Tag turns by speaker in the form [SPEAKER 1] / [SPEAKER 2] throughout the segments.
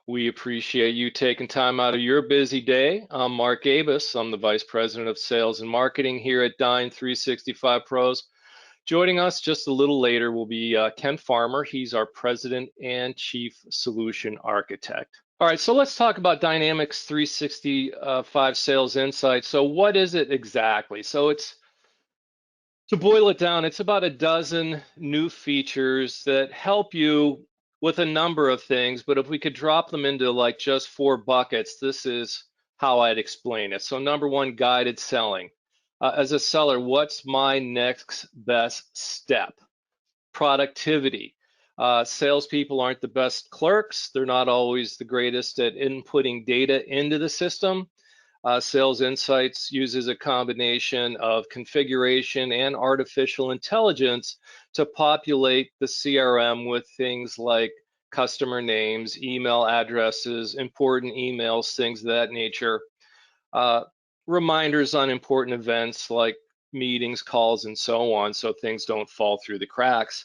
[SPEAKER 1] We appreciate you taking time out of your busy day. I'm Mark Abus. I'm the Vice President of Sales and Marketing here at Dyn365Pros. Joining us just a little later will be Ken Farmer. He's our President and Chief Solution Architect. All right, so let's talk about Dynamics 365 Sales Insights. So what is it exactly? So to boil it down, it's about a dozen new features that help you with a number of things, but if we could drop them into like just 4 buckets, this is how I'd explain it. So number one, guided selling. As a seller, what's my next best step? Productivity. Salespeople aren't the best clerks. They're not always the greatest at inputting data into the system. Sales Insights uses a combination of configuration and artificial intelligence to populate the CRM with things like customer names, email addresses, important emails, things of that nature, reminders on important events like meetings, calls, and so on, so things don't fall through the cracks.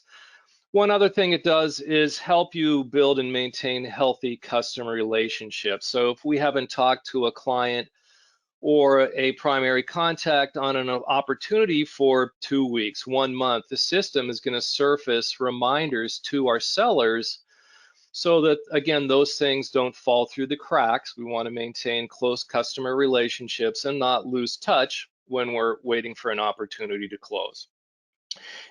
[SPEAKER 1] One other thing it does is help you build and maintain healthy customer relationships. So if we haven't talked to a client or a primary contact on an opportunity for 2 weeks, 1 month, the system is going to surface reminders to our sellers so that, again, those things don't fall through the cracks. We want to maintain close customer relationships and not lose touch when we're waiting for an opportunity to close.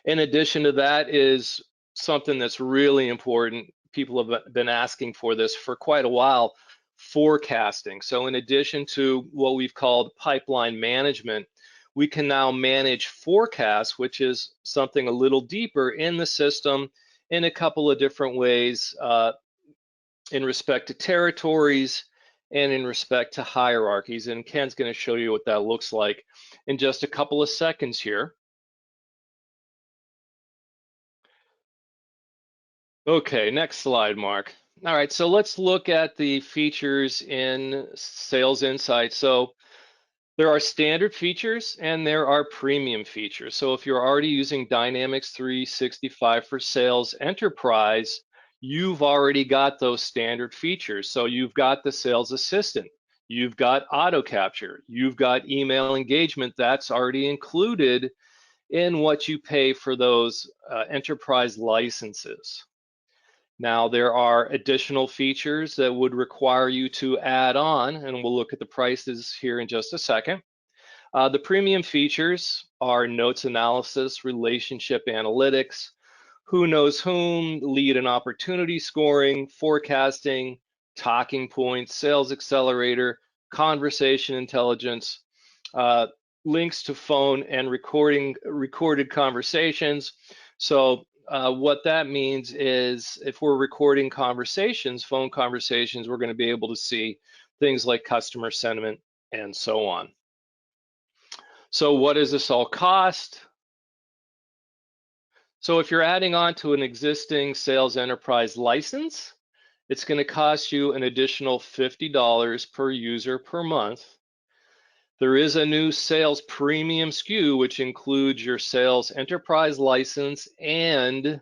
[SPEAKER 1] In addition to that is something that's really important. People have been asking for this for quite a while, forecasting. So in addition to what we've called pipeline management, we can now manage forecasts, which is something a little deeper in the system in a couple of different ways, in respect to territories and in respect to hierarchies. And Ken's going to show you what that looks like in just a couple of seconds here. Okay, next slide, Mark. All right, so let's look at the features in Sales Insights. So there are standard features and there are premium features. So if you're already using Dynamics 365 for Sales Enterprise, you've already got those standard features. So you've got the sales assistant, you've got auto capture, you've got email engagement. That's already included in what you pay for those enterprise licenses. Now, there are additional features that would require you to add on, and we'll look at the prices here in just a second. The premium features are notes analysis, relationship analytics, who knows whom, lead and opportunity scoring, forecasting, talking points, sales accelerator, conversation intelligence, links to phone and recorded conversations. So what that means is if we're recording conversations, phone conversations, we're going to be able to see things like customer sentiment and so on. So what does this all cost? So if you're adding on to an existing Sales Enterprise license, it's going to cost you an additional $50 per user per month. There is a new Sales Premium SKU, which includes your Sales Enterprise license and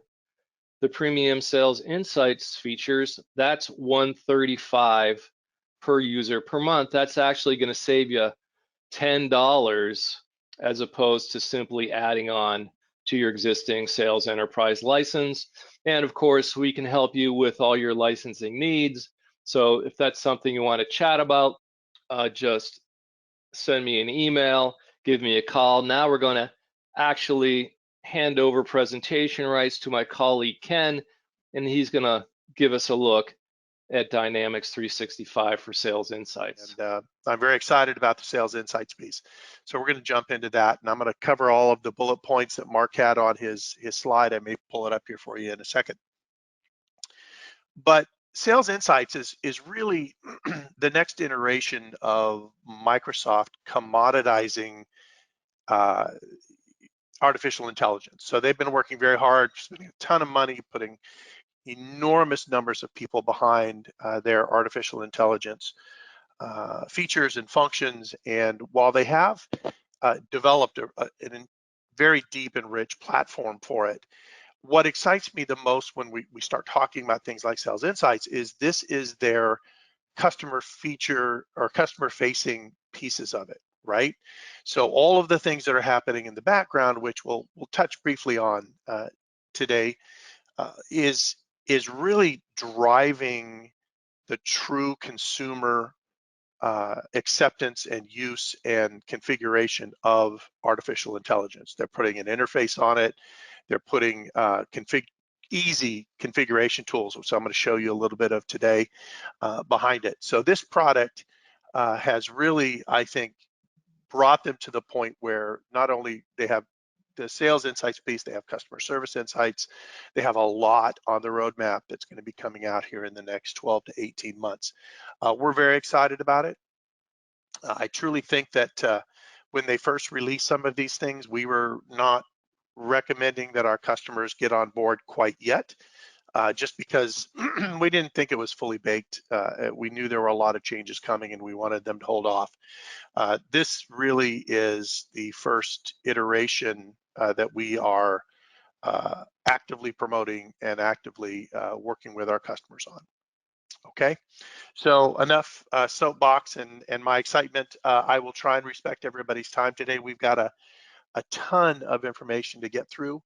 [SPEAKER 1] the Premium Sales Insights features. That's $135 per user per month. That's actually going to save you $10 as opposed to simply adding on to your existing Sales Enterprise license. And of course, we can help you with all your licensing needs. So if that's something you want to chat about, just send me an email, give me a call. Now we're going to actually hand over presentation rights to my colleague Ken, and he's going to give us a look at Dynamics 365 for Sales Insights.
[SPEAKER 2] And I'm very excited about the Sales Insights piece. So we're going to jump into that, and I'm going to cover all of the bullet points that Mark had on his slide. I may pull it up here for you in a second. But Sales Insights is really the next iteration of Microsoft commoditizing artificial intelligence. So they've been working very hard, spending a ton of money, putting enormous numbers of people behind their artificial intelligence features and functions. And while they have developed a very deep and rich platform for it, what excites me the most when we start talking about things like Sales Insights is this is their customer feature or customer facing pieces of it, right? So all of the things that are happening in the background, which we'll touch briefly on today, is really driving the true consumer acceptance and use and configuration of artificial intelligence. They're putting an interface on it. They're putting easy configuration tools, which I'm going to show you a little bit of today, behind it. So this product has really, I think, brought them to the point where not only they have the sales insights piece, they have customer service insights, they have a lot on the roadmap that's going to be coming out here in the next 12 to 18 months. We're very excited about it. I truly think that when they first released some of these things, we were not recommending that our customers get on board quite yet, just because we didn't think it was fully baked. We knew there were a lot of changes coming and we wanted them to hold off. This really is the first iteration that we are actively promoting and actively working with our customers on. Okay, so enough soapbox and my excitement. I will try and respect everybody's time today. We've got a ton of information to get through,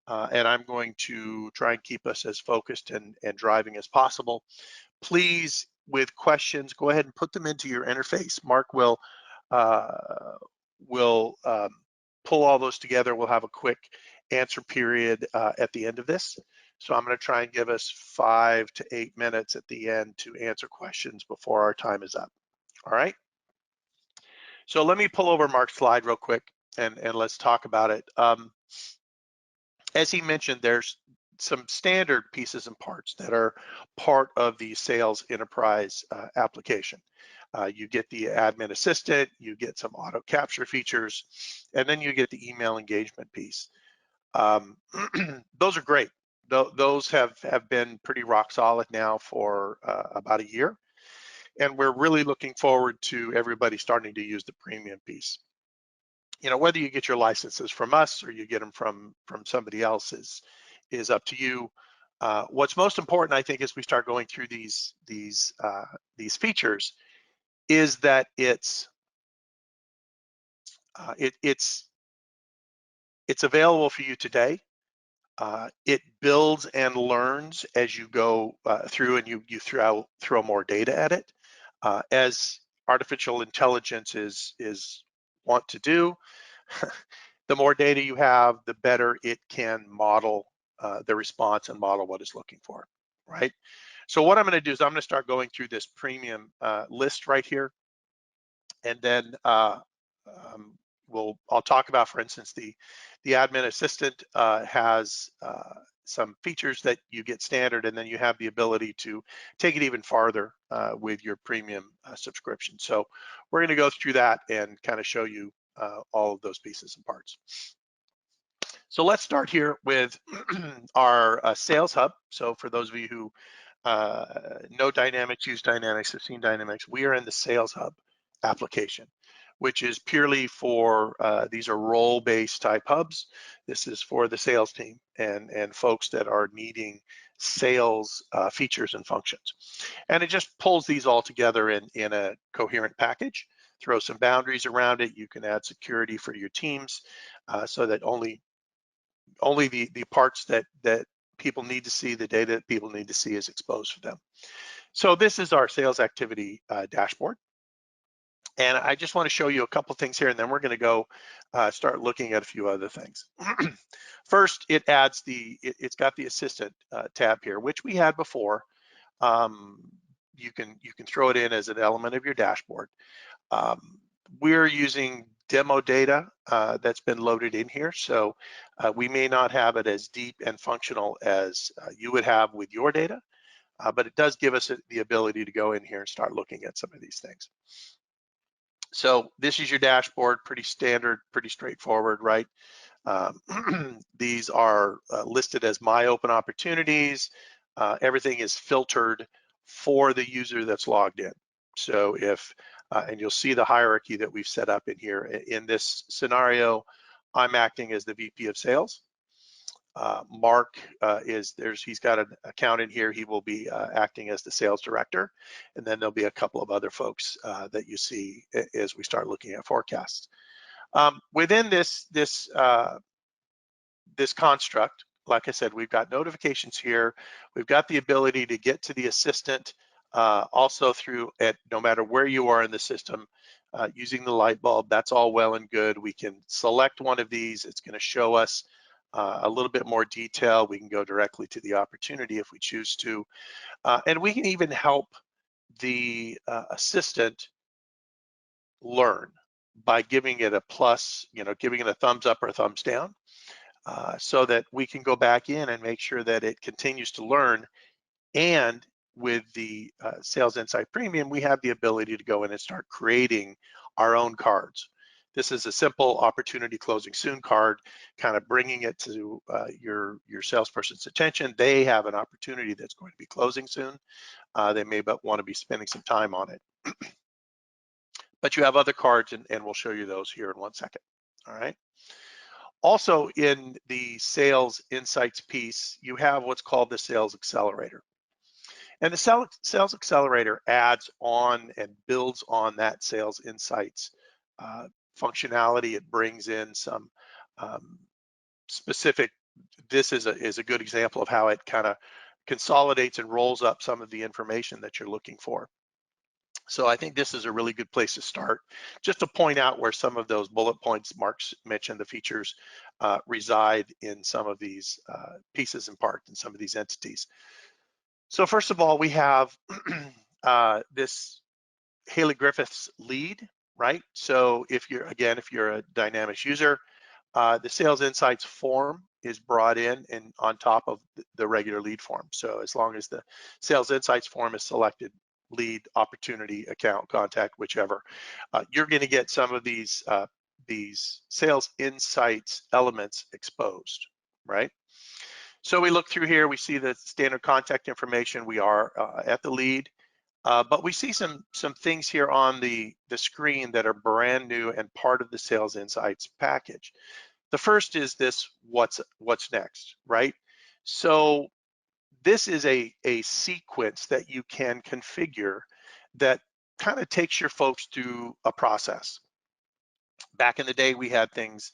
[SPEAKER 2] and I'm going to try and keep us as focused and driving as possible. Please, with questions, go ahead and put them into your interface. Mark will pull all those together. We'll have a quick answer period at the end of this. So I'm going to try and give us 5 to 8 minutes at the end to answer questions before our time is up. All right. So let me pull over Mark's slide real quick and let's talk about it. As he mentioned, there's some standard pieces and parts that are part of the sales enterprise application. You get the admin assistant, you get some auto capture features, and then you get the email engagement piece. Those are great. Those have been pretty rock solid now for about a year. And we're really looking forward to everybody starting to use the premium piece. You know, whether you get your licenses from us or you get them from somebody else is up to you. What's most important, I think, as we start going through these features, is that it's available for you today. It builds and learns as you go through, and you throw more data at it, as artificial intelligence is want to do. The more data you have, the better it can model the response and model what it's looking for, right? So what I'm going to do is I'm going to start going through this premium list right here, and then I'll talk about, for instance, the admin assistant has some features that you get standard, and then you have the ability to take it even farther with your premium subscription. So we're going to go through that and kind of show you all of those pieces and parts. So let's start here with our Sales Hub. So for those of you who know Dynamics, use Dynamics, have seen Dynamics, we are in the Sales Hub application, which is purely for, these are role-based type hubs. This is for the sales team and folks that are needing sales features and functions. And it just pulls these all together in a coherent package, throw some boundaries around it. You can add security for your teams so that only the parts that people need to see, the data that people need to see is exposed for them. So this is our sales activity dashboard. And I just want to show you a couple things here, and then we're going to go start looking at a few other things. First, it adds it's got the assistant tab here, which we had before. You can throw it in as an element of your dashboard. We're using demo data that's been loaded in here, so we may not have it as deep and functional as you would have with your data, but it does give us the ability to go in here and start looking at some of these things. So this is your dashboard, pretty standard, pretty straightforward, right? These are listed as my open opportunities. Everything is filtered for the user that's logged in. So if, and you'll see the hierarchy that we've set up in here. In this scenario, I'm acting as the VP of sales. Mark he's got an account in here. He will be acting as the sales director, and then there'll be a couple of other folks that you see as we start looking at forecasts. Within this construct, like I said, we've got notifications here. We've got the ability to get to the assistant also through no matter where you are in the system using the light bulb. That's all well and good. We can select one of these. It's going to show us a little bit more detail. We can go directly to the opportunity if we choose to. And we can even help the assistant learn by giving it a plus, giving it a thumbs up or a thumbs down. So that we can go back in and make sure that it continues to learn. And with the Sales Insight Premium, we have the ability to go in and start creating our own cards. This is a simple opportunity closing soon card, kind of bringing it to your salesperson's attention. They have an opportunity that's going to be closing soon. They may but want to be spending some time on it. But you have other cards, and we'll show you those here in 1 second. All right. Also in the sales insights piece, you have what's called the sales accelerator. And the sales accelerator adds on and builds on that sales insights functionality. It brings in some specific, this is a good example of how it kind of consolidates and rolls up some of the information that you're looking for. So I think this is a really good place to start, just to point out where some of those bullet points Mark's mentioned, the features reside in some of these pieces and parts and some of these entities. So first of all, we have this Haley Griffiths lead, right? So if you're a Dynamics user, the Sales Insights form is brought in and on top of the regular lead form. So as long as the Sales Insights form is selected, lead, opportunity, account, contact, whichever, you're going to get some of these Sales Insights elements exposed, right? So we look through here, we see the standard contact information. We are at the lead, but we see some things here on the screen that are brand new and part of the Sales Insights package. The first is this what's next, right? So this is a sequence that you can configure that kind of takes your folks through a process. Back in the day, we had things,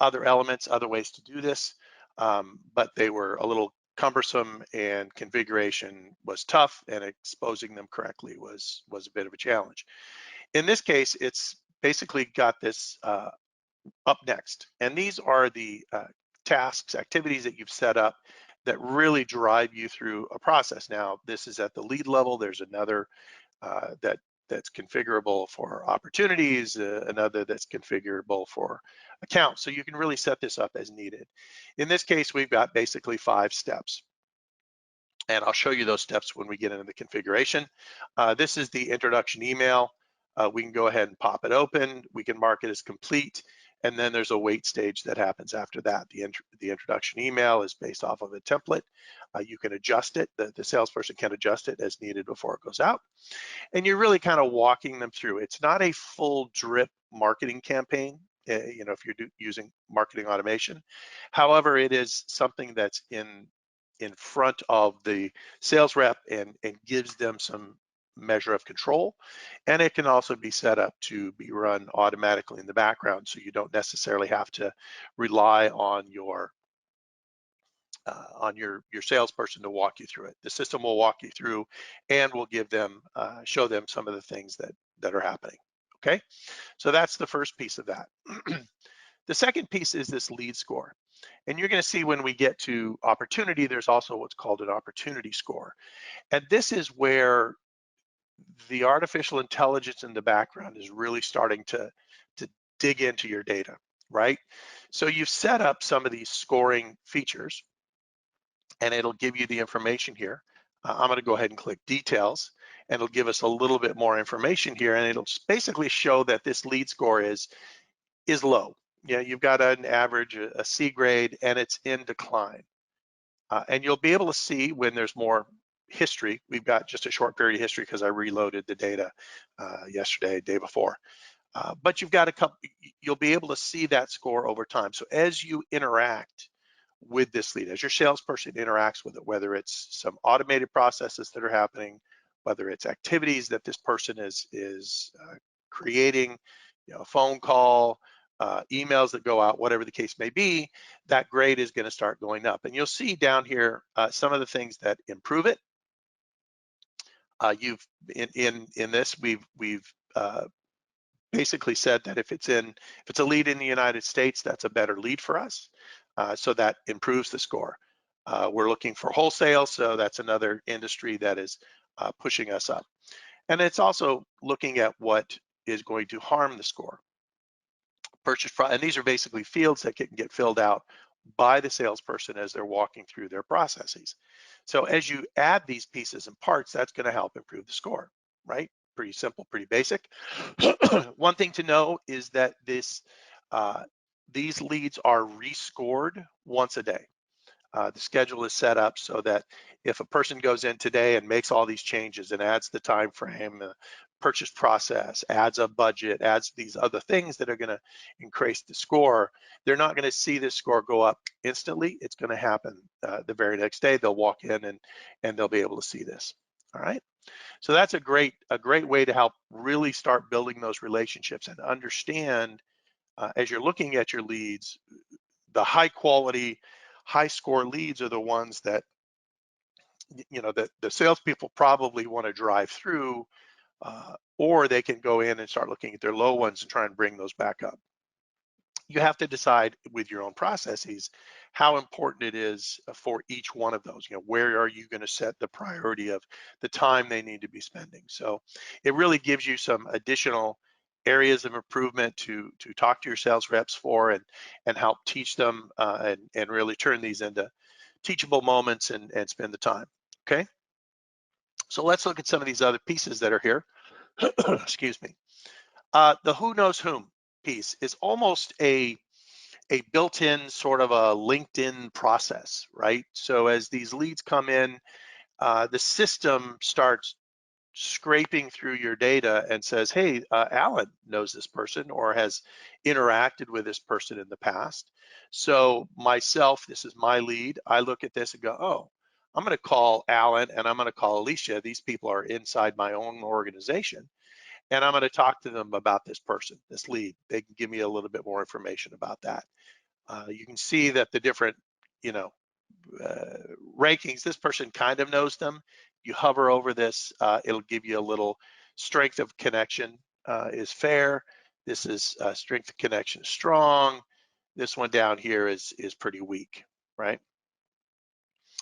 [SPEAKER 2] other elements, other ways to do this, but they were a little cumbersome and configuration was tough, and exposing them correctly was a bit of a challenge. In this case, it's basically got this up next, and these are the tasks, activities that you've set up that really drive you through a process. Now, this is at the lead level. There's another that's configurable for opportunities, another that's configurable for accounts. So you can really set this up as needed. In this case, we've got basically 5 steps. And I'll show you those steps when we get into the configuration. This is the introduction email. We can go ahead and pop it open. We can mark it as complete. And then there's a wait stage that happens after that. The introduction email is based off of a template. You can adjust it. The salesperson can adjust it as needed before it goes out. And you're really kind of walking them through. It's not a full drip marketing campaign, if you're using marketing automation. However, it is something that's in front of the sales rep and gives them some measure of control. And it can also be set up to be run automatically in the background, so you don't necessarily have to rely on your salesperson to walk you through it. The system will walk you through and will give them, show them some of the things that are happening. Okay, so that's the first piece of that. The second piece is this lead score. And you're going to see when we get to opportunity, there's also what's called an opportunity score. And this is where the artificial intelligence in the background is really starting to dig into your data, right? So you've set up some of these scoring features, and it'll give you the information here. I'm going to go ahead and click details, and it'll give us a little bit more information here, and it'll basically show that this lead score is low. You've got an average, a C grade, and it's in decline. And you'll be able to see when there's more history. We've got just a short period of history because I reloaded the data yesterday, day before. But you've got you'll be able to see that score over time. So as you interact with this lead. As your salesperson interacts with it, whether it's some automated processes that are happening, whether it's activities that this person is creating, a phone call, emails that go out, whatever the case may be, that grade is going to start going up. And you'll see down here some of the things that improve it. You've in this we've basically said that if it's a lead in the United States, that's a better lead for us. So that improves the score. We're looking for wholesale, so that's another industry that is pushing us up. And it's also looking at what is going to harm the score. And these are basically fields that can get filled out by the salesperson as they're walking through their processes. So as you add these pieces and parts, that's going to help improve the score, right? Pretty simple, pretty basic. One thing to know is that these leads are rescored once a day. The schedule is set up so that if a person goes in today and makes all these changes and adds the time frame, the purchase process, adds a budget, adds these other things that are going to increase the score, they're not going to see this score go up instantly. It's going to happen the very next day. They'll walk in and they'll be able to see this. All right. So that's a great way to help really start building those relationships and understand as you're looking at your leads, the high quality, high score leads are the ones that the salespeople probably want to drive through, or they can go in and start looking at their low ones and try and bring those back up. You have to decide with your own processes how important it is for each one of those. Where are you going to set the priority of the time they need to be spending? So it really gives you some additional areas of improvement to talk to your sales reps for and help teach them and really turn these into teachable moments and spend the time. Okay. So let's look at some of these other pieces that are here. Excuse me. The who knows whom piece is almost a built-in sort of a LinkedIn process, right? So as these leads come in, the system starts scraping through your data and says, hey, Alan knows this person or has interacted with this person in the past. So myself, this is my lead. I look at this and go, oh, I'm going to call Alan and I'm going to call Alicia. These people are inside my own organization. And I'm going to talk to them about this person, this lead. They can give me a little bit more information about that. You can see that the different, rankings, this person kind of knows them. You hover over this, it'll give you a little strength of connection is fair. This is strength of connection strong. This one down here is pretty weak, right?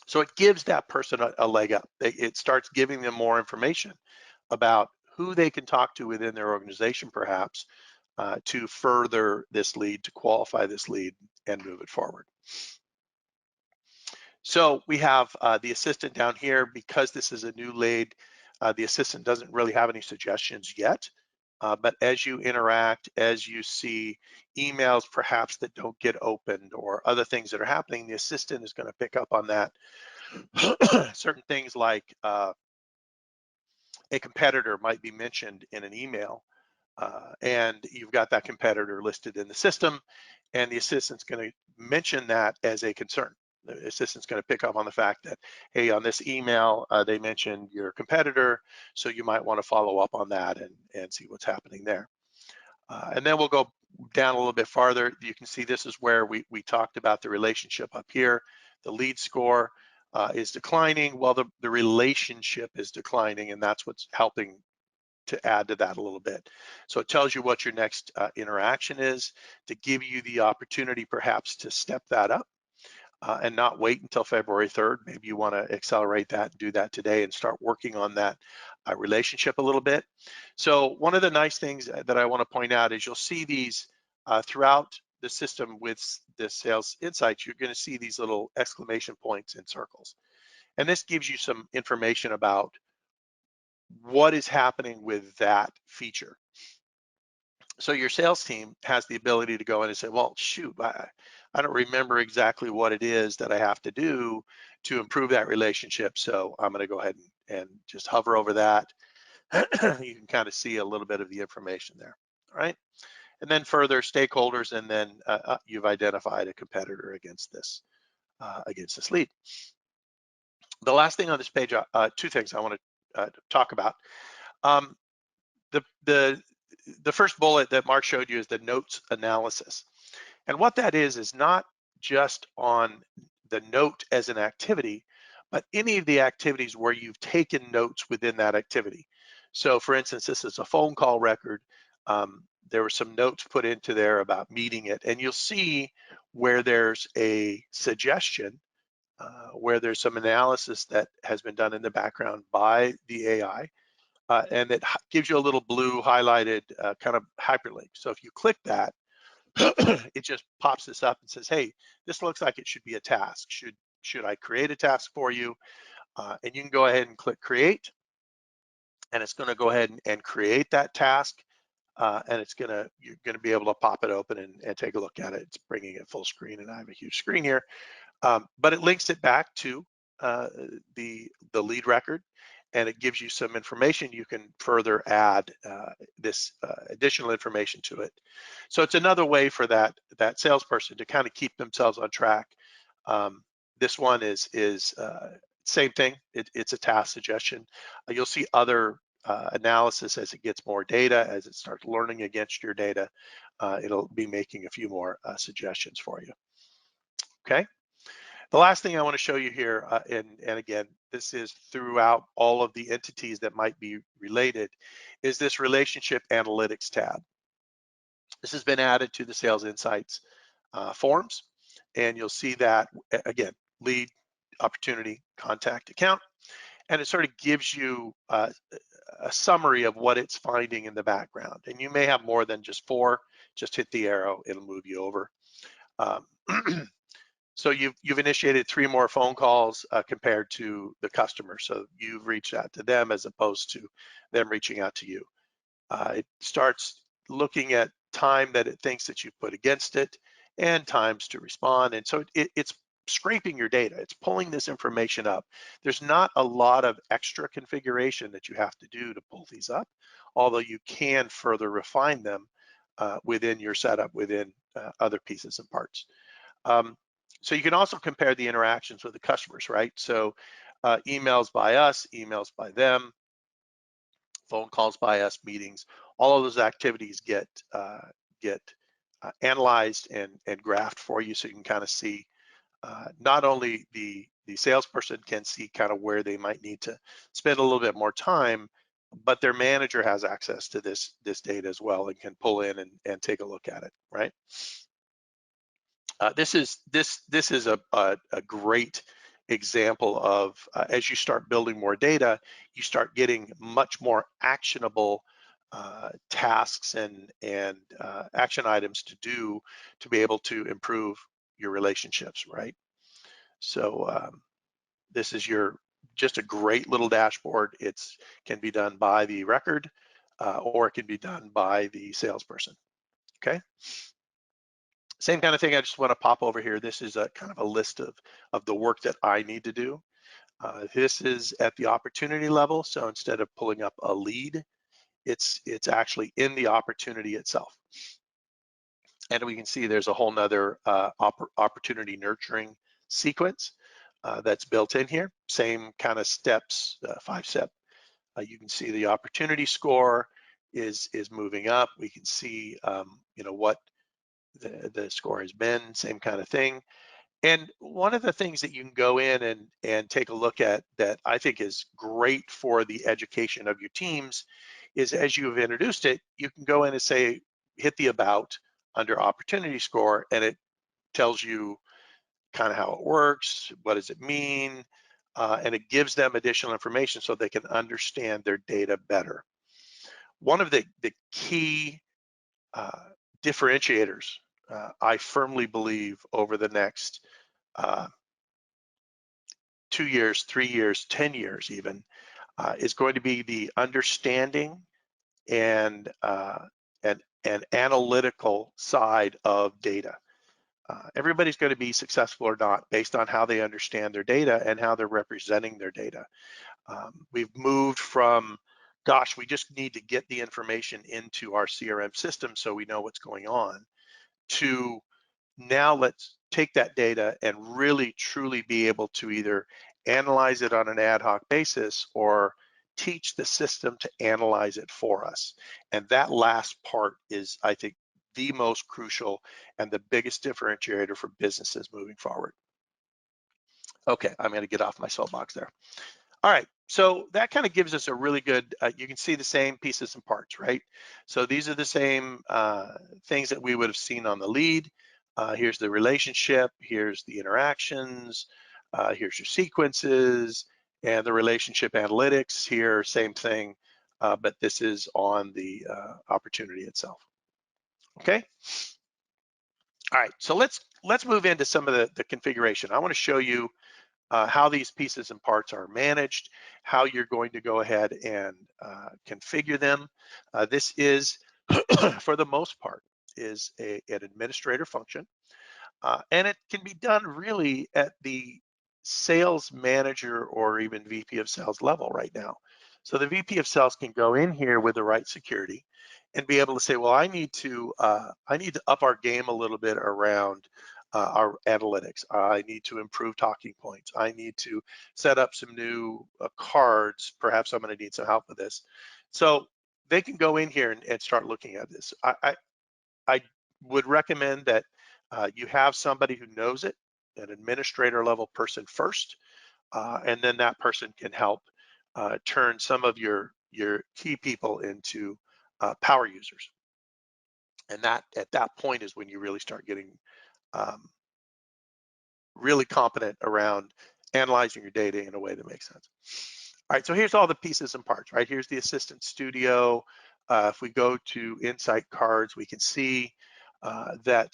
[SPEAKER 2] So it gives that person a leg up. It starts giving them more information about who they can talk to within their organization, perhaps, to further this lead, to qualify this lead and move it forward. So we have the assistant down here. Because this is a new lead, the assistant doesn't really have any suggestions yet. But as you interact, as you see emails perhaps that don't get opened or other things that are happening, the assistant is going to pick up on that. Certain things like a competitor might be mentioned in an email, and you've got that competitor listed in the system, and the assistant's going to mention that as a concern. The assistant's going to pick up on the fact that, hey, on this email, they mentioned your competitor, so you might want to follow up on that and see what's happening there. And then we'll go down a little bit farther. You can see this is where we talked about the relationship up here. The lead score is declining. Well, the relationship is declining, and that's what's helping to add to that a little bit. So it tells you what your next interaction is to give you the opportunity perhaps to step that up and not wait until February 3rd. Maybe you want to accelerate that and do that today and start working on that relationship a little bit. So one of the nice things that I want to point out is you'll see these throughout the system with the sales insights. You're going to see these little exclamation points in circles. And this gives you some information about what is happening with that feature. So your sales team has the ability to go in and say, well, shoot, I don't remember exactly what it is that I have to do to improve that relationship. So I'm going to go ahead and just hover over that. You can kind of see a little bit of the information there. All right. And then further stakeholders, and then you've identified a competitor against this against this lead. The last thing on this page, two things I want to talk about. Um, the first bullet that Mark showed you is the notes analysis. And what that is not just on the note as an activity, but any of the activities where you've taken notes within that activity. So for instance, this is a phone call record. There were some notes put into there about meeting it, and you'll see where there's a suggestion, where there's some analysis that has been done in the background by the AI, and it gives you a little blue highlighted kind of hyperlink. So if you click that, it just pops this up and says, hey, this looks like it should be a task. Should I create a task for you? And you can go ahead and click create, and it's going to go ahead and create that task. And you're gonna be able to pop it open and take a look at it. It's bringing it full screen, and I have a huge screen here. But it links it back to the lead record, and it gives you some information. You can further add this additional information to it. So it's another way for that salesperson to kind of keep themselves on track. This one is same thing. It's a task suggestion. You'll see other analysis as it gets more data, as it starts learning against your data. It'll be making a few more suggestions for you. Okay. The last thing I want to show you here, and again, this is throughout all of the entities that might be related, is this relationship analytics tab. This has been added to the Sales Insights forms, and you'll see that, again, lead, opportunity, contact, account, and it sort of gives you a summary of what it's finding in the background. And you may have more than just 4, just hit the arrow, it'll move you over. So you've initiated 3 more phone calls compared to the customer. So you've reached out to them as opposed to them reaching out to you. It starts looking at time that it thinks that you put against it and times to respond. And so it's scraping your data. It's pulling this information up. There's not a lot of extra configuration that you have to do to pull these up, although you can further refine them within your setup, within other pieces and parts. So you can also compare the interactions with the customers, right? So emails by us, emails by them, phone calls by us, meetings, all of those activities get analyzed and graphed for you, so you can kind of see not only the salesperson can see kind of where they might need to spend a little bit more time, but their manager has access to this data as well and can pull in and take a look at it, right? This is a great example of as you start building more data, you start getting much more actionable tasks and action items to do to be able to improve your relationships, right? So this is just a great little dashboard. It's can be done by the record or it can be done by the salesperson. Okay. Same kind of thing, I just want to pop over here. This is a kind of a list of the work that I need to do. This is at the opportunity level. So instead of pulling up a lead, it's actually in the opportunity itself. And we can see there's a whole nother opportunity nurturing sequence that's built in here. Same kind of steps, 5-step. You can see the opportunity score is moving up. We can see what the score has been, same kind of thing. And one of the things that you can go in and take a look at that I think is great for the education of your teams is, as you have introduced it, you can go in and say, hit the about under opportunity score, and it tells you kind of how it works, what does it mean, and it gives them additional information so they can understand their data better. One of the key differentiators, I firmly believe, over the next 2 years, 3 years, 10 years even, is going to be the understanding and analytical side of data. Everybody's going to be successful or not based on how they understand their data and how they're representing their data. We've moved from, gosh, we just need to get the information into our CRM system so we know what's going on, to Now let's take that data and really truly be able to either analyze it on an ad hoc basis or teach the system to analyze it for us. And that last part is, I think, the most crucial and the biggest differentiator for businesses moving forward. Okay, I'm going to get off my soapbox there. All right, so that kind of gives us a really good, you can see the same pieces and parts, right? So these are the same things that we would have seen on the lead. Here's the relationship, here's the interactions, here's your sequences, and the relationship analytics here, same thing, but this is on the opportunity itself. Okay. All right, so let's move into some of the configuration. I want to show you how these pieces and parts are managed, how you're going to go ahead and configure them. This is, for the most part, is an administrator function. And it can be done really at the sales manager or even VP of sales level right now. So the VP of sales can go in here with the right security and be able to say, well, I need to up our game a little bit around our analytics. I need to improve talking points. I need to set up some new cards. Perhaps I'm going to need some help with this. So they can go in here and start looking at this. I would recommend that you have somebody who knows it, an administrator level person first, and then that person can help turn some of your key people into power users. And that at that point is when you really start getting um, really competent around analyzing your data in a way that makes sense. All right, so here's all the pieces and parts, right? Here's the Assistant Studio. If we go to Insight Cards, we can see that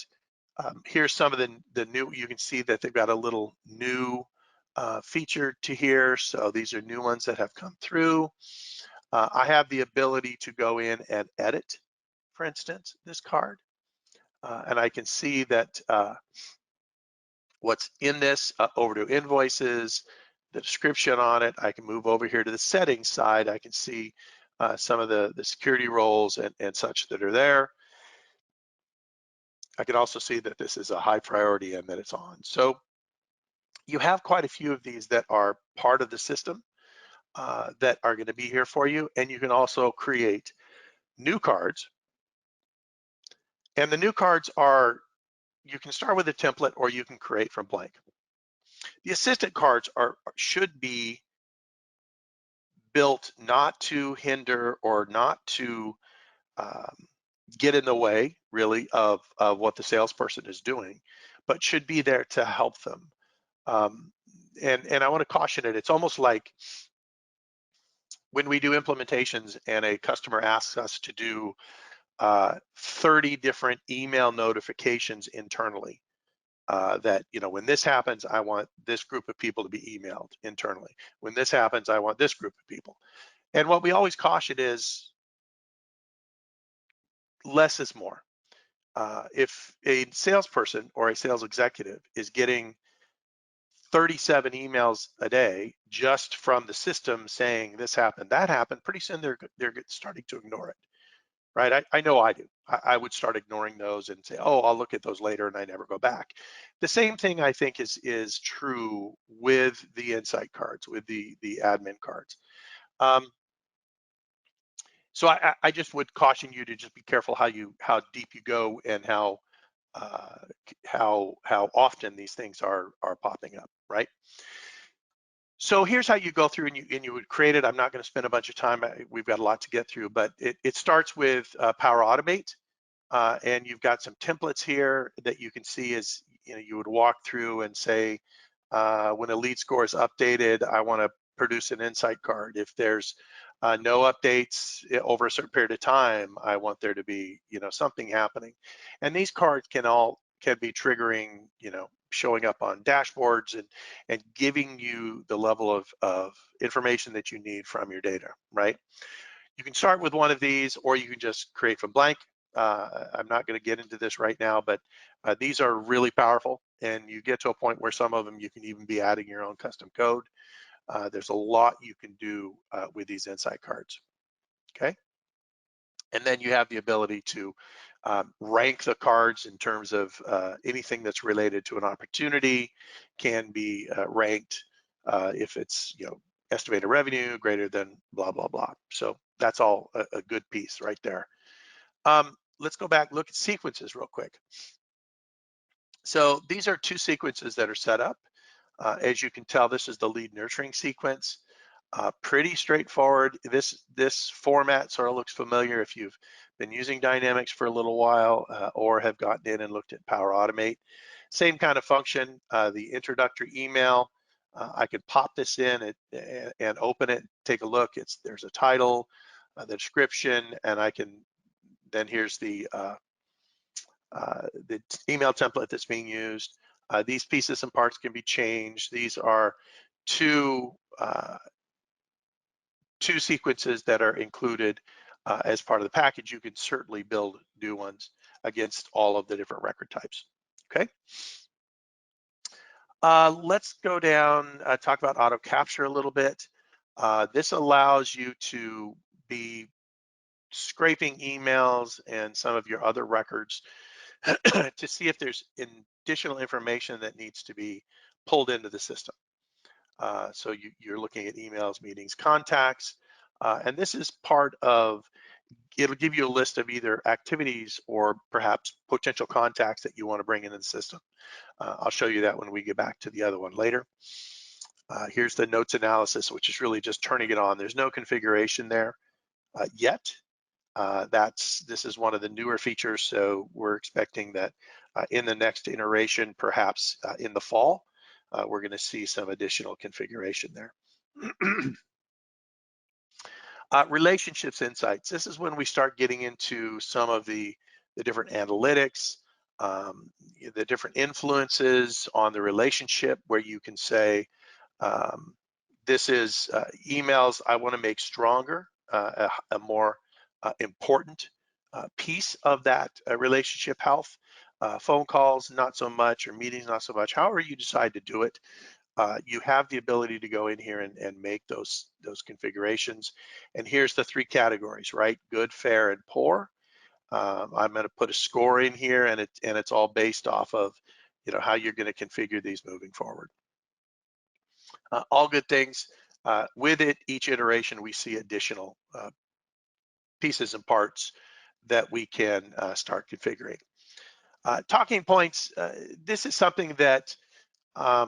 [SPEAKER 2] here's some of the new, you can see that they've got a little new feature to here. So these are new ones that have come through. I have the ability to go in and edit, for instance, this card. And I can see that what's in this over to invoices, the description on it. I can move over here to the settings side. I can see some of the security roles and such that are there. I can also see that this is a high priority and that it's on. So you have quite a few of these that are part of the system that are going to be here for you. And you can also create new cards. And the new cards are, you can start with a template or you can create from blank. The assistant cards should be built not to hinder or not to get in the way, really, of what the salesperson is doing, but should be there to help them. And I want to caution it. It's almost like when we do implementations and a customer asks us to do 30 different email notifications internally. That, you know, when this happens, I want this group of people to be emailed internally. When this happens, I want this group of people. And what we always caution is less is more. If a salesperson or a sales executive is getting 37 emails a day just from the system saying this happened, that happened, pretty soon they're starting to ignore it, right? I know I do. I would start ignoring those and say, oh, I'll look at those later, and I never go back. The same thing I think is true with the Insight cards, with the admin cards. So I just would caution you to just be careful how deep you go and how often these things are popping up, right? So here's how you go through and you would create it. I'm not going to spend a bunch of time. We've got a lot to get through, but it starts with Power Automate, and you've got some templates here that you can see as you would walk through and say, when a lead score is updated, I want to produce an insight card. If there's no updates over a certain period of time, I want there to be something happening. And these cards can be triggering, showing up on dashboards and giving you the level of information that you need from your data, right? You can start with one of these, or you can just create from blank. I'm not going to get into this right now, but these are really powerful, and you get to a point where some of them you can even be adding your own custom code. There's a lot you can do with these insight cards, okay? And then you have the ability to rank the cards in terms of anything that's related to an opportunity can be ranked if it's estimated revenue greater than blah blah blah. So that's all a good piece right there. Let's go back, look at sequences real quick. So these are two sequences that are set up. As you can tell, this is the lead nurturing sequence. Pretty straightforward. This format sort of looks familiar if you've been using Dynamics for a little while or have gotten in and looked at Power Automate. Same kind of function, the introductory email. I could pop this in and open it, take a look. There's a title, the description, and I can, then here's the email template that's being used. These pieces and parts can be changed. These are two sequences that are included as part of the package. You can certainly build new ones against all of the different record types. Okay. Let's go down, talk about auto capture a little bit. This allows you to be scraping emails and some of your other records to see if there's additional information that needs to be pulled into the system. So you're looking at emails, meetings, contacts, and this is part of, it'll give you a list of either activities or perhaps potential contacts that you want to bring into the system. I'll show you that when we get back to the other one later. Here's the notes analysis, which is really just turning it on. There's no configuration there yet. This is one of the newer features, so we're expecting that in the next iteration, perhaps in the fall, we're going to see some additional configuration there. Relationships insights. This is when we start getting into some of the different analytics, the different influences on the relationship, where you can say, this is emails I want to make stronger, a more important piece of that relationship health. Phone calls, not so much, or meetings, not so much. However you decide to do it, you have the ability to go in here and make those configurations. And here's the three categories, right? Good, fair, and poor. I'm going to put a score in here, and it's all based off of how you're going to configure these moving forward. All good things. With it, each iteration we see additional pieces and parts that we can start configuring. Talking points. This is something that I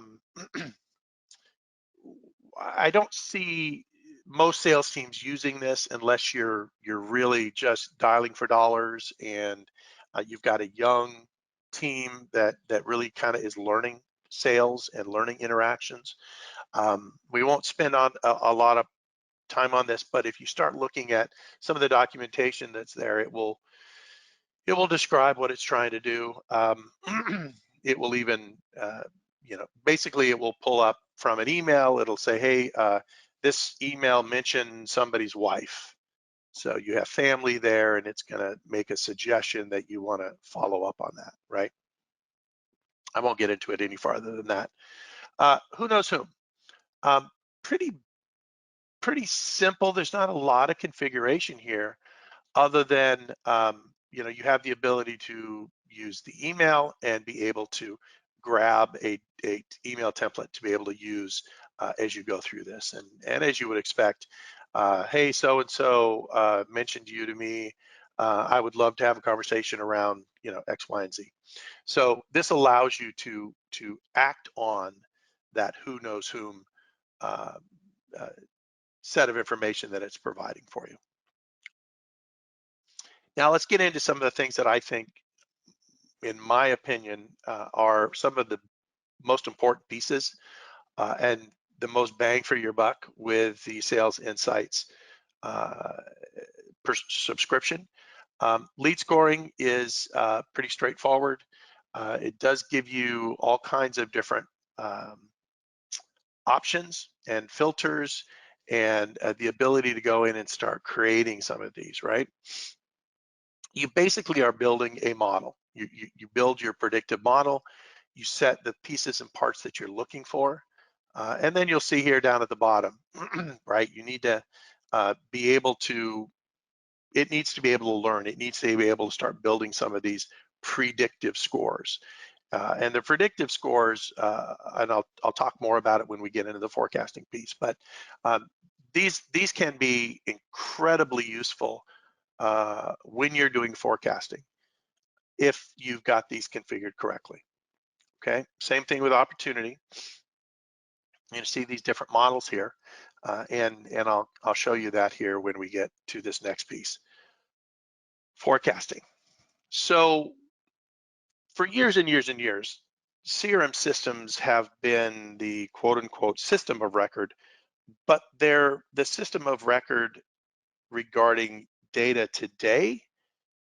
[SPEAKER 2] don't see most sales teams using this unless you're really just dialing for dollars and you've got a young team that really kind of is learning sales and learning interactions. We won't spend on a lot of time on this, but if you start looking at some of the documentation that's there, it will describe what it's trying to do. It will even basically it will pull up from an email. It'll say, hey, this email mentioned somebody's wife. So you have family there, and it's going to make a suggestion that you want to follow up on that, right? I won't get into it any farther than that. Who knows whom? Pretty simple. There's not a lot of configuration here, other than you have the ability to use the email and be able to grab a email template to be able to use as you go through this. And as you would expect, hey, so-and-so mentioned you to me. I would love to have a conversation around X, Y, and Z. So this allows you to act on that who knows whom set of information that it's providing for you. Now let's get into some of the things that I think, in my opinion, are some of the most important pieces and the most bang for your buck with the Sales Insights per subscription. Lead scoring is pretty straightforward. It does give you all kinds of different options and filters and the ability to go in and start creating some of these, right? You basically are building a model. You build your predictive model, you set the pieces and parts that you're looking for, and then you'll see here down at the bottom, right? You need to be able to it needs to be able to learn. It needs to be able to start building some of these predictive scores. And the predictive scores, and I'll talk more about it when we get into the forecasting piece, but these can be incredibly useful when you're doing forecasting if you've got these configured correctly. Okay, same thing with opportunity. You see these different models here, and I'll show you that here when we get to this next piece. Forecasting. So for years and years and years, CRM systems have been the quote unquote system of record, but they're the system of record regarding data today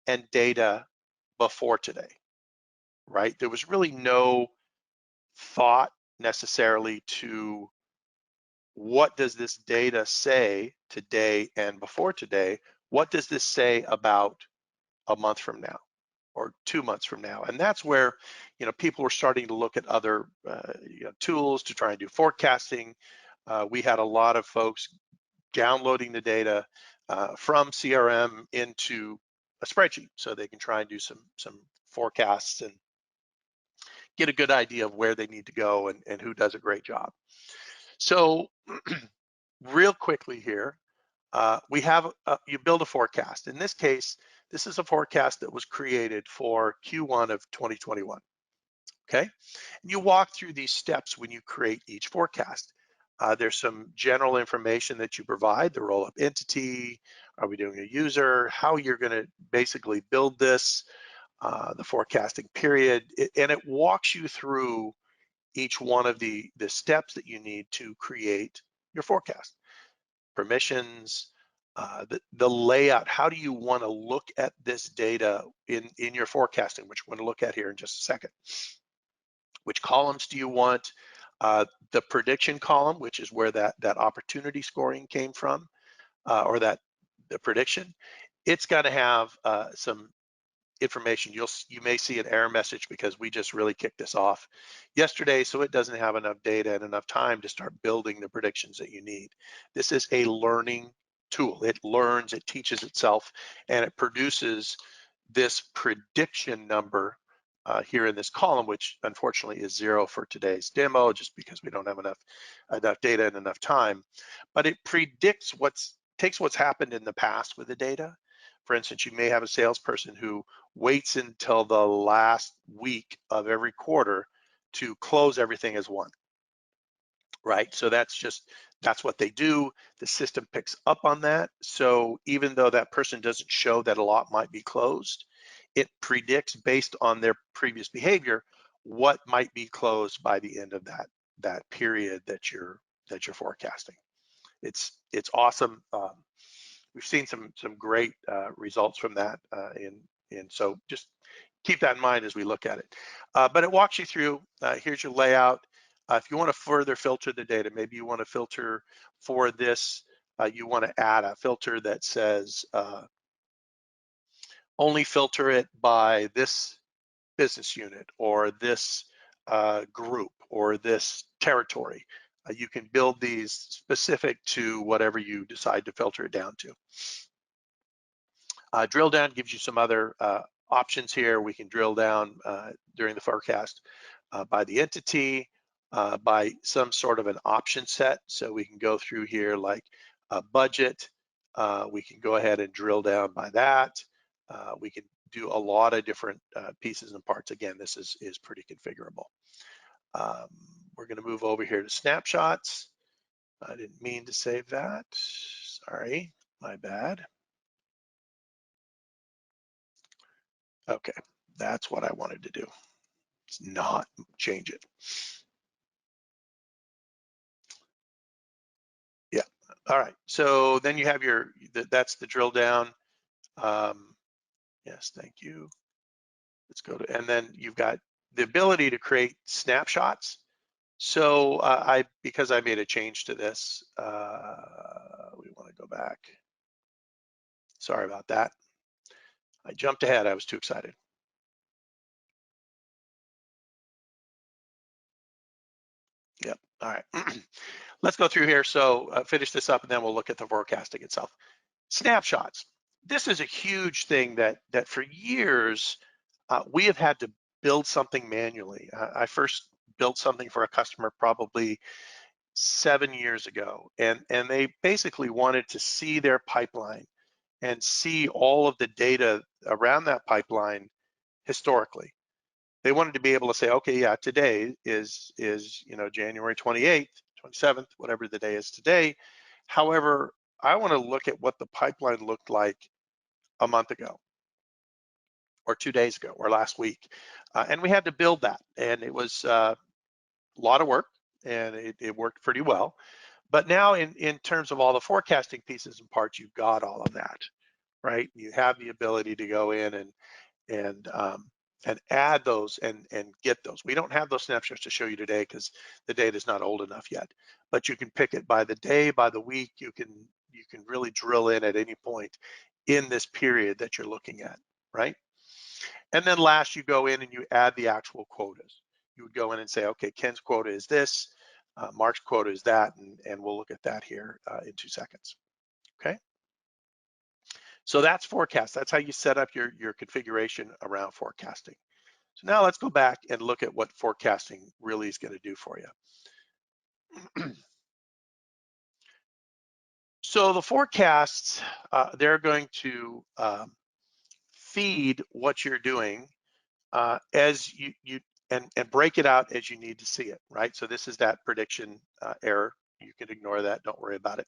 [SPEAKER 2] and data before today, right? There was really no thought necessarily to what does this data say today and before today? What does this say about a month from now or 2 months from now? And that's where, people were starting to look at other tools to try and do forecasting. We had a lot of folks downloading the data from CRM into a spreadsheet so they can try and do some forecasts and get a good idea of where they need to go and who does a great job. So real quickly here, we have, you build a forecast. In this case, this is a forecast that was created for Q1 of 2021, okay? And you walk through these steps when you create each forecast. There's some general information that you provide, the roll-up entity, are we doing a user, how you're gonna basically build this, the forecasting period, and it walks you through each one of the steps that you need to create your forecast. Permissions, the layout, how do you want to look at this data in your forecasting, which we're going to look at here in just a second. Which columns do you want? The prediction column, which is where that opportunity scoring came from, or the prediction. It's got to have some information. You may see an error message because we just really kicked this off yesterday, so it doesn't have enough data and enough time to start building the predictions that you need. This is a learning tool. It learns, it teaches itself, and it produces this prediction number here in this column, which unfortunately is 0 for today's demo, just because we don't have enough data and enough time. But it predicts takes what's happened in the past with the data. For instance, you may have a salesperson who waits until the last week of every quarter to close everything as one, right? So that's what they do. The system picks up on that. So even though that person doesn't show that a lot might be closed, it predicts based on their previous behavior what might be closed by the end of that period that you're forecasting. It's awesome. We've seen some great results from that, and so just keep that in mind as we look at it. But it walks you through. Here's your layout. If you want to further filter the data, maybe you want to filter for this. You want to add a filter that says only filter it by this business unit or this group or this territory. You can build these specific to whatever you decide to filter it down to. Drill down gives you some other options here. We can drill down during the forecast by the entity, by some sort of an option set. So we can go through here like a budget. We can go ahead and drill down by that. We can do a lot of different pieces and parts. Again, this is pretty configurable. We're going to move over here to snapshots. I didn't mean to save that. Sorry, my bad. Okay, that's what I wanted to do. It's not change it. Yeah, all right. So then you have that's the drill down. Yes, thank you. Let's go to, and then you've got the ability to create snapshots. So because I made a change to this, we want to go back. Sorry about that. I jumped ahead, I was too excited. Yep, all right. Let's go through here. So finish this up and then we'll look at the forecasting itself. Snapshots. this is a huge thing that for years we have had to build something manually. I first built something for a customer probably 7 years ago, and they basically wanted to see their pipeline and see all of the data around that pipeline historically. They wanted to be able to say, okay, yeah, today is January 28th, 27th, whatever the day is today. However, I want to look at what the pipeline looked like a month ago or 2 days ago or last week. And we had to build that. And it was a lot of work, and it worked pretty well. But now in terms of all the forecasting pieces and parts, you've got all of that, right? You have the ability to go in and add those and get those. We don't have those snapshots to show you today because the data is not old enough yet. But you can pick it by the day, by the week. You can really drill in at any point in this period that you're looking at, right? And then last, you go in and you add the actual quotas. You would go in and say, okay, Ken's quota is this, Mark's quota is that, and we'll look at that here in 2 seconds, okay? So that's forecast. That's how you set up your configuration around forecasting. So now let's go back and look at what forecasting really is going to do for you. So the forecasts, they're going to feed what you're doing as you and break it out as you need to see it, right? So this is that prediction error. You can ignore that. Don't worry about it.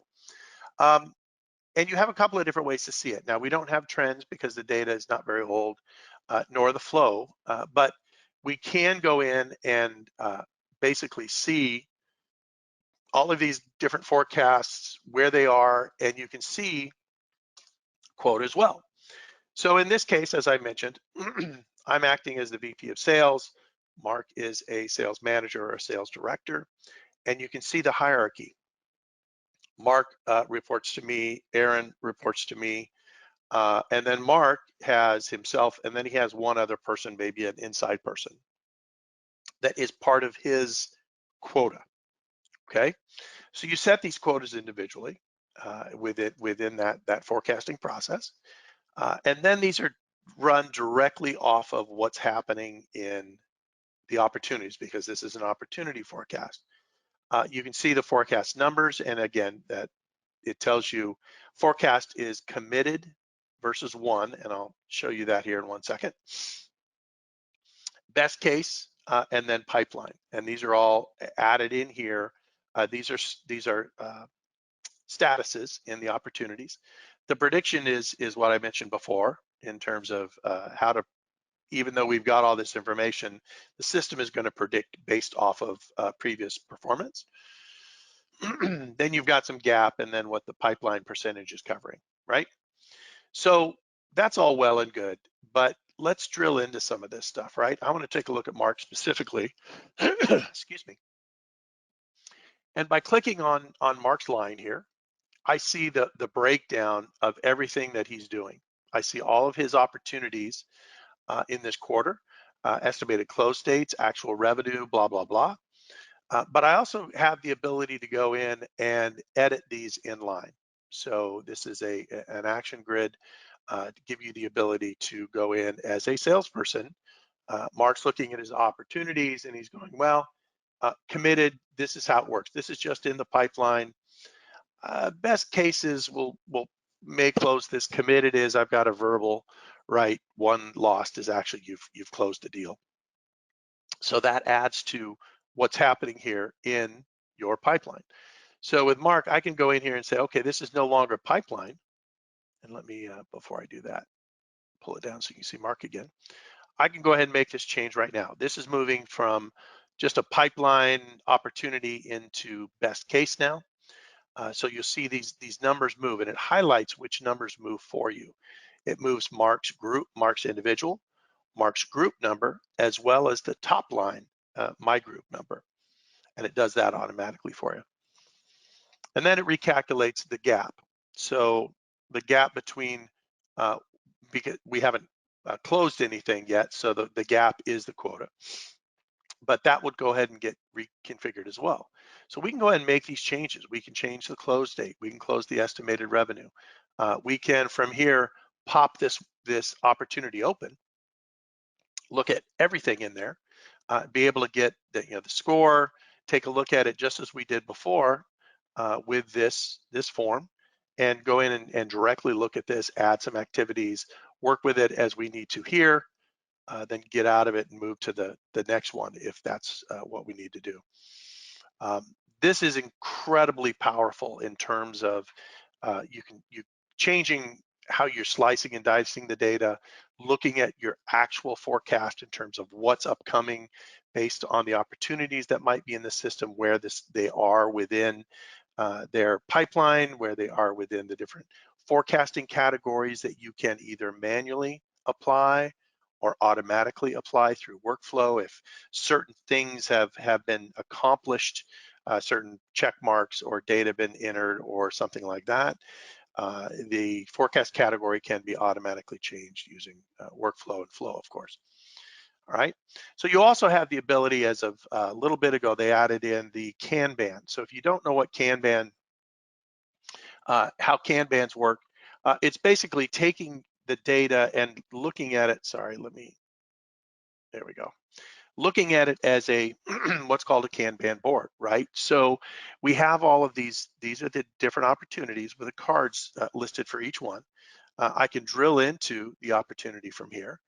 [SPEAKER 2] And you have a couple of different ways to see it. Now, we don't have trends because the data is not very old, nor the flow, but we can go in and basically see all of these different forecasts, where they are, and you can see quote as well. So in this case, as I mentioned, I'm acting as the VP of sales. Mark is a sales manager or a sales director, and you can see the hierarchy. Mark reports to me, Aaron reports to me, and then Mark has himself, and then he has one other person, maybe an inside person, that is part of his quota, okay? So you set these quotas individually within that forecasting process. And then these are run directly off of what's happening in the opportunities, because this is an opportunity forecast. You can see the forecast numbers, and again, that it tells you forecast is committed versus won, and I'll show you that here in 1 second. Best case, and then pipeline, and these are all added in here. These are statuses in the opportunities. The prediction is what I mentioned before in terms of how to, even though we've got all this information, the system is going to predict based off of previous performance. Then you've got some gap, and then what the pipeline percentage is covering, right? So that's all well and good, but let's drill into some of this stuff, right? I want to take a look at Mark specifically. Excuse me. And by clicking on Mark's line here, I see the breakdown of everything that he's doing. I see all of his opportunities in this quarter, estimated close dates, actual revenue, blah, blah, blah. But I also have the ability to go in and edit these in line. So this is an action grid to give you the ability to go in as a salesperson. Mark's looking at his opportunities and he's going, well, committed, this is how it works. This is just in the pipeline. Best cases will may close this. Committed is I've got a verbal, right? One lost is actually you've closed the deal. So that adds to what's happening here in your pipeline. So with Mark, I can go in here and say, okay, this is no longer pipeline. And let me, before I do that, pull it down so you can see Mark again. I can go ahead and make this change right now. This is moving from just a pipeline opportunity into best case now. So you'll see these numbers move, and it highlights which numbers move for you. It moves Mark's group, Mark's individual, Mark's group number, as well as the top line, my group number. And it does that automatically for you. And then it recalculates the gap. So the gap between, because we haven't closed anything yet, so the gap is the quota. But that would go ahead and get reconfigured as well. So we can go ahead and make these changes. We can change the close date. We can close the estimated revenue. We can, from here, pop this opportunity open, look at everything in there, be able to get the score, take a look at it just as we did before with this form, and go in and directly look at this, add some activities, work with it as we need to here, then get out of it and move to the next one if that's what we need to do. This is incredibly powerful in terms of you changing how you're slicing and dicing the data, looking at your actual forecast in terms of what's upcoming based on the opportunities that might be in the system, where they are within their pipeline, where they are within the different forecasting categories that you can either manually apply or automatically apply through workflow. If certain things have been accomplished, certain check marks or data been entered or something like that, the forecast category can be automatically changed using workflow and flow, of course. All right, so you also have the ability, as of a little bit ago, they added in the Kanban. So if you don't know what Kanban, how Kanbans work, it's basically taking the data and looking at it, sorry, there we go. Looking at it as a what's called a Kanban board, right? So we have all of these are the different opportunities with the cards listed for each one. I can drill into the opportunity from here,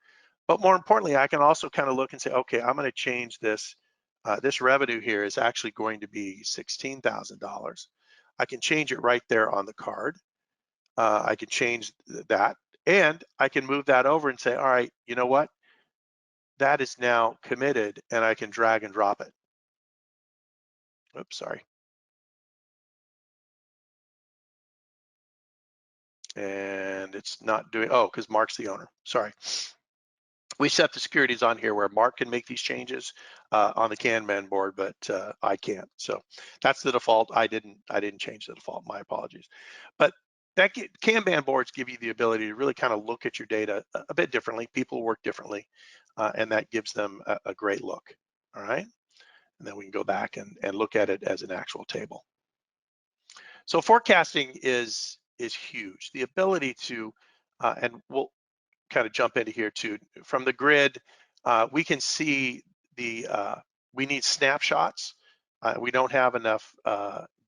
[SPEAKER 2] but more importantly, I can also kind of look and say, okay, I'm going to change this. This revenue here is actually going to be $16,000. I can change it right there on the card. I can change that, and I can move that over and say, all right, you know what? That is now committed, and I can drag and drop it. Oops, sorry. And it's not doing, oh, because Mark's the owner, sorry. We set the securities on here where Mark can make these changes on the Kanban board, but I can't. So that's the default. I didn't change the default, my apologies. But Kanban boards give you the ability to really kind of look at your data a bit differently. People work differently, and that gives them a great look, all right? And then we can go back and look at it as an actual table. So forecasting is huge. The ability to, and we'll kind of jump into here too, from the grid, we can see we need snapshots. We don't have enough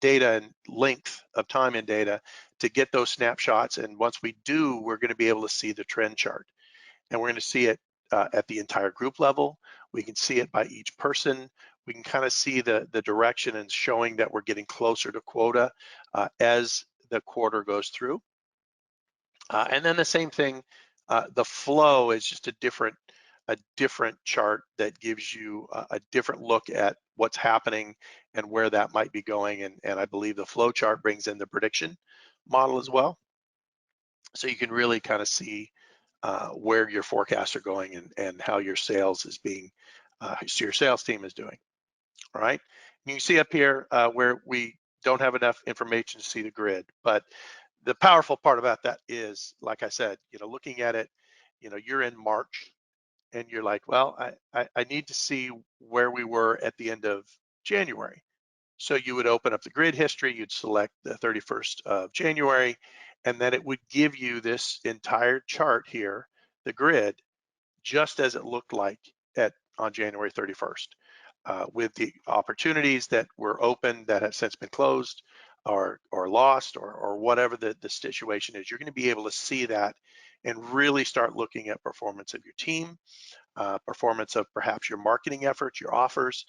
[SPEAKER 2] data and length of time in data to get those snapshots. And once we do, we're going to be able to see the trend chart. And we're going to see it at the entire group level. We can see it by each person. We can kind of see the direction and showing that we're getting closer to quota as the quarter goes through. And then the same thing, the flow is just a different chart that gives you a different look at what's happening and where that might be going. And I believe the flow chart brings in the prediction model as well. So you can really kind of see where your forecasts are going and how your sales is being, so your sales team is doing. All right. And you can see up here where we don't have enough information to see the grid, but the powerful part about that is, like I said, looking at it, you're in March and you're like, well, I need to see where we were at the end of January. So you would open up the grid history, you'd select the 31st of January, and then it would give you this entire chart here, the grid, just as it looked like on January 31st, with the opportunities that were open that have since been closed or lost or whatever the situation is. You're going to be able to see that and really start looking at performance of your team, performance of perhaps your marketing efforts, your offers,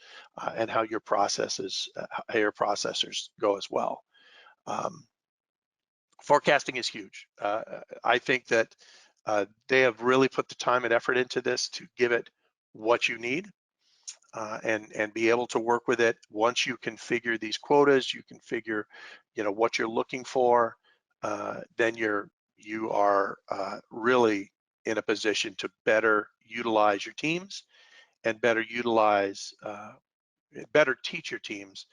[SPEAKER 2] and how your processes, how your processors go as well. Forecasting is huge. I think that they have really put the time and effort into this to give it what you need and be able to work with it. Once you configure these quotas, you configure, what you're looking for, then you are really in a position to better utilize your teams and better teach your teams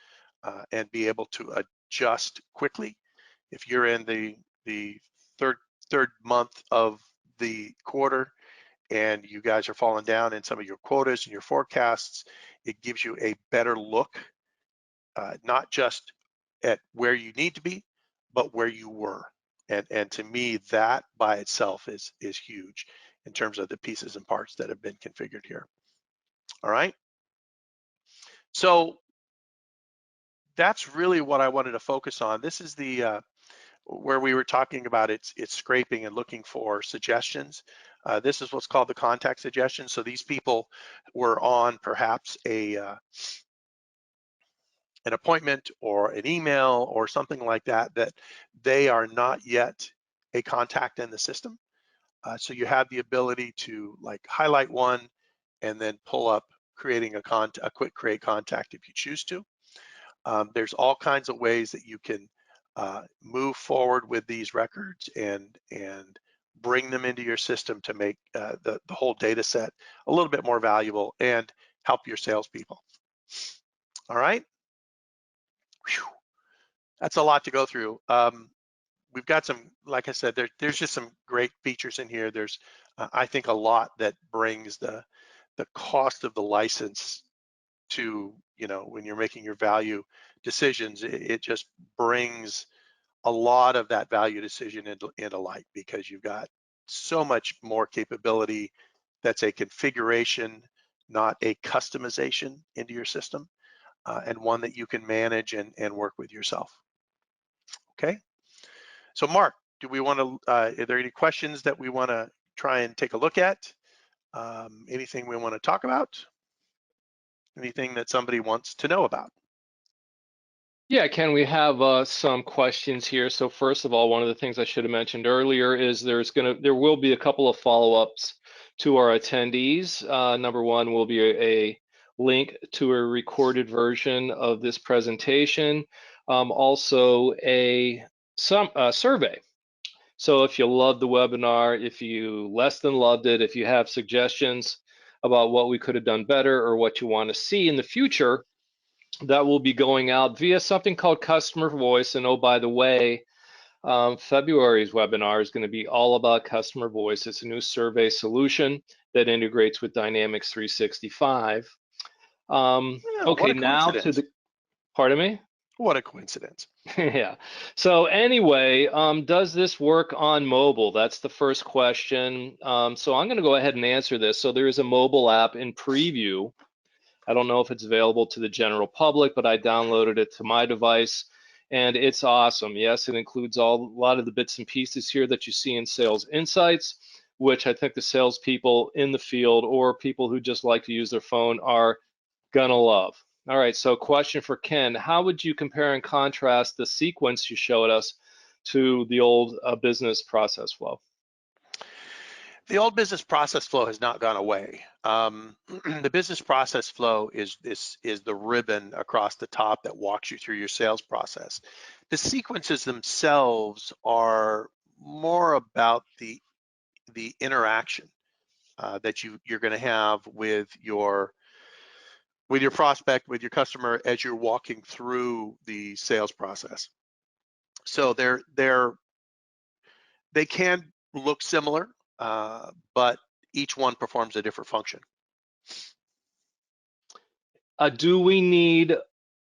[SPEAKER 2] and be able to adjust quickly. If you're in the third month of the quarter and you guys are falling down in some of your quotas and your forecasts, it gives you a better look, not just at where you need to be, but where you were. And to me, that by itself is huge in terms of the pieces and parts that have been configured here. All right. So that's really what I wanted to focus on. This is the where we were talking about it's scraping and looking for suggestions. This is what's called the contact suggestion. So these people were on perhaps an appointment or an email or something like that, that they are not yet a contact in the system. So you have the ability to like highlight one and then pull up creating a quick create contact if you choose to. There's all kinds of ways that you can move forward with these records and bring them into your system to make the whole data set a little bit more valuable and help your salespeople. All right. Whew. That's a lot to go through. We've got some, like I said, there's just some great features in here. There's, I think, a lot that brings the cost of the license to, you know, when you're making your value decisions, it just brings a lot of that value decision into light, because you've got so much more capability that's a configuration, not a customization into your system, and one that you can manage and work with yourself. Okay. So Mark, do we want to, are there any questions that we want to try and take a look at? Anything we want to talk about? Anything that somebody wants to know about?
[SPEAKER 1] Yeah, Ken, we have some questions here. So first of all, one of the things I should have mentioned earlier is there will be a couple of follow-ups to our attendees. Number one will be a link to a recorded version of this presentation. Also a survey. So if you loved the webinar, if you less than loved it, if you have suggestions about what we could have done better or what you want to see in the future, that will be going out via something called Customer Voice. And oh, by the way, February's webinar is going to be all about Customer Voice. It's a new survey solution that integrates with Dynamics 365.
[SPEAKER 2] Yeah, what
[SPEAKER 1] Okay,
[SPEAKER 2] a
[SPEAKER 1] now to
[SPEAKER 2] coincidence.
[SPEAKER 1] the, pardon me?
[SPEAKER 2] What a coincidence.
[SPEAKER 1] Yeah. So anyway, does this work on mobile? That's the first question. So I'm going to go ahead and answer this. So there is a mobile app in preview. I don't know if it's available to the general public, but I downloaded it to my device and it's awesome. Yes, it includes a lot of the bits and pieces here that you see in Sales Insights, which I think the salespeople in the field or people who just like to use their phone are gonna love. All right, so question for Ken, how would you compare and contrast the sequence you showed us to the old business process flow?
[SPEAKER 2] The old business process flow has not gone away. The business process flow is the ribbon across the top that walks you through your sales process. The sequences themselves are more about the interaction that you're going to have with your prospect, with your customer as you're walking through the sales process. So they can look similar, but each one performs a different function.
[SPEAKER 1] Do we need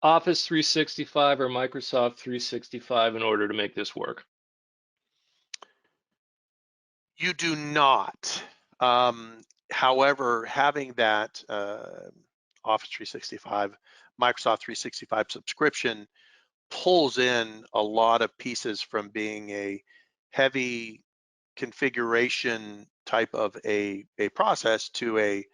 [SPEAKER 1] Office 365 or Microsoft 365 in order to make this work?
[SPEAKER 2] You do not. However, having that Office 365, Microsoft 365 subscription pulls in a lot of pieces from being a heavy configuration type of a process to a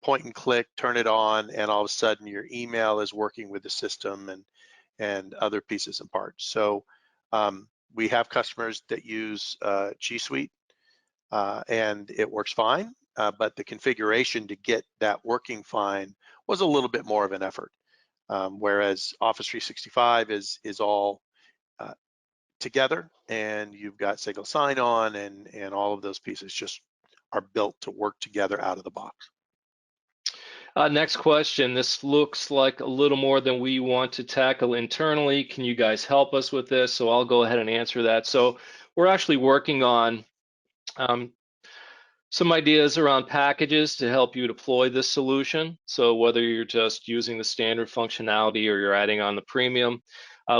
[SPEAKER 2] point and click, turn it on, and all of a sudden your email is working with the system and other pieces and parts. So we have customers that use G Suite and it works fine, but the configuration to get that working fine was a little bit more of an effort. Whereas Office 365 is all together, and you've got single sign-on and all of those pieces just are built to work together out of the box.
[SPEAKER 1] Next question. This looks like a little more than we want to tackle internally. Can you guys help us with this? So I'll go ahead and answer that. So we're actually working on some ideas around packages to help you deploy this solution. So whether you're just using the standard functionality or you're adding on the premium,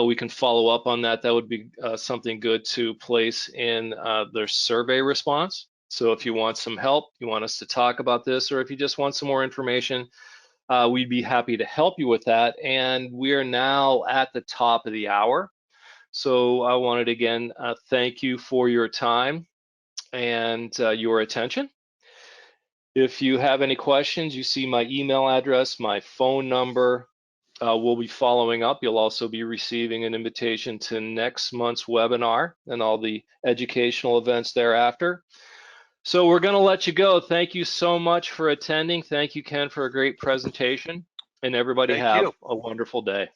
[SPEAKER 1] we can follow up on that. That would be something good to place in their survey response. So if you want some help, you want us to talk about this, or if you just want some more information, we'd be happy to help you with that. And we are now at the top of the hour. So I wanted to again thank you for your time and your attention. If you have any questions, you see my email address, my phone number. We'll be following up. You'll also be receiving an invitation to next month's webinar and all the educational events thereafter. So we're going to let you go. Thank you so much for attending. Thank you, Ken, for a great presentation. And everybody
[SPEAKER 2] Thank
[SPEAKER 1] have
[SPEAKER 2] you.
[SPEAKER 1] a wonderful day.